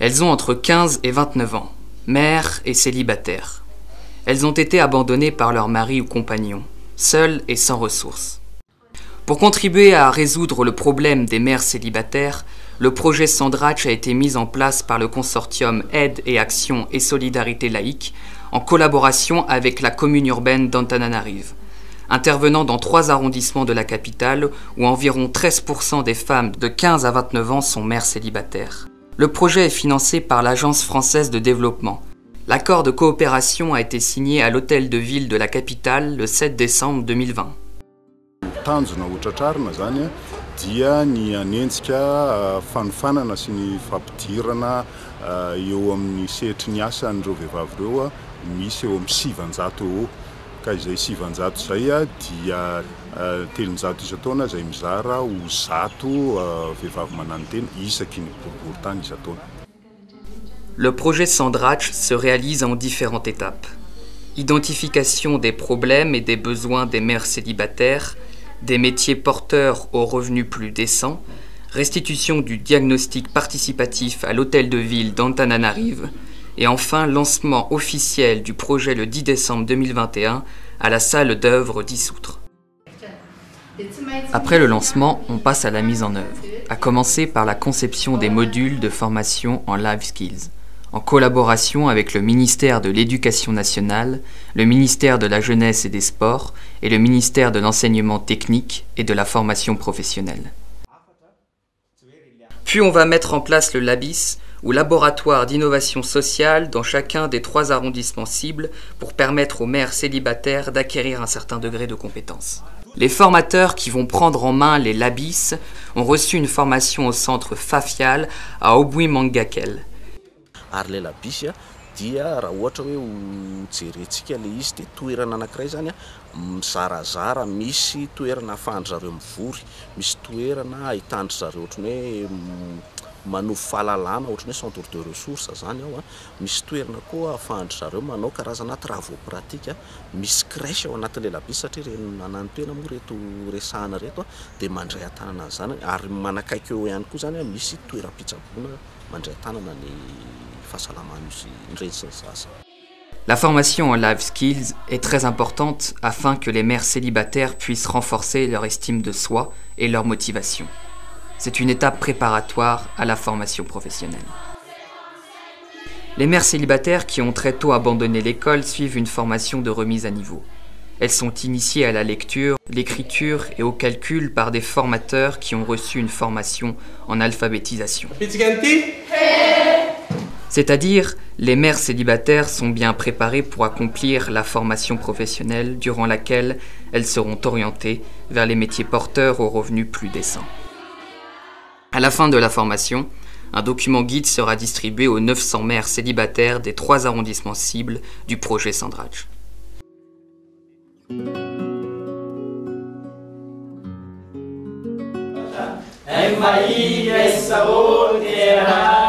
Elles ont entre 15 et 29 ans, mères et célibataires. Elles ont été abandonnées par leur mari ou compagnon, seules et sans ressources. Pour contribuer à résoudre le problème des mères célibataires, le projet Sandrach a été mis en place par le consortium Aide et Action et Solidarité Laïque en collaboration avec la commune urbaine d'Antananarive, intervenant dans 3 arrondissements de la capitale où environ 13% des femmes de 15 à 29 ans sont mères célibataires. Le projet est financé par l'Agence française de développement. L'accord de coopération a été signé à l'hôtel de ville de la capitale le 7 décembre 2020. Tanjona hotratrarina zany dia ny anenjika fanofanana sy ny fampidirana eo amin'ny sehatry ny asan'ireo vehivavy ireo misy eo amin'ny 700 eo. Ka izay 700 izay dia 300 isan-taona izay mizara ho 100 vehivavy mananotena isaky ny boribory-tany isan-taona. Le projet Sandrach se réalise en différentes étapes. Identification des problèmes et des besoins des mères célibataires, des métiers porteurs aux revenus plus décents, restitution du diagnostic participatif à l'hôtel de ville d'Antananarive, et enfin lancement officiel du projet le 10 décembre 2021 à la salle d'œuvre d'Issoutre. Après le lancement, on passe à la mise en œuvre, à commencer par la conception des modules de formation en Life Skills, en collaboration avec le ministère de l'Éducation nationale, le ministère de la Jeunesse et des Sports et le ministère de l'Enseignement technique et de la formation professionnelle. Puis on va mettre en place le LABIS, ou laboratoire d'innovation sociale dans chacun des 3 arrondissements cibles pour permettre aux mères célibataires d'acquérir un certain degré de compétences. Les formateurs qui vont prendre en main les LABIS ont reçu une formation au centre Fafial à Obouimangakel. Ary le labisy dia raha ohatra hoe ho jerentsika le izy dia toerana anankiray zany mizarazara, misy toerana ahafahandry zareo mivory, misy toerana ahitandry zareo ohatrany hoe manovo fahalalana ohatrany hoe centre de ressources zany ao misy toerana koa ahafahandry zareo manao karazana travaux pratique, misy crèche ao anatin'le labisy satria reny ananotena moa reto resahana reto dia mandray an-tanana zany ary manakaiky eo ihany koa zany misy toeram-pitsaboana mandray an-tanana ny La formation en Life Skills est très importante afin que les mères célibataires puissent renforcer leur estime de soi et leur motivation. C'est une étape préparatoire à la formation professionnelle. Les mères célibataires qui ont très tôt abandonné l'école suivent une formation de remise à niveau. Elles sont initiées à la lecture, l'écriture et au calcul par des formateurs qui ont reçu une formation en alphabétisation. C'est-à-dire, les mères célibataires sont bien préparées pour accomplir la formation professionnelle durant laquelle elles seront orientées vers les métiers porteurs aux revenus plus décents. À la fin de la formation, un document guide sera distribué aux 900 mères célibataires des 3 arrondissements cibles du projet Sandrach. Em vai essa outra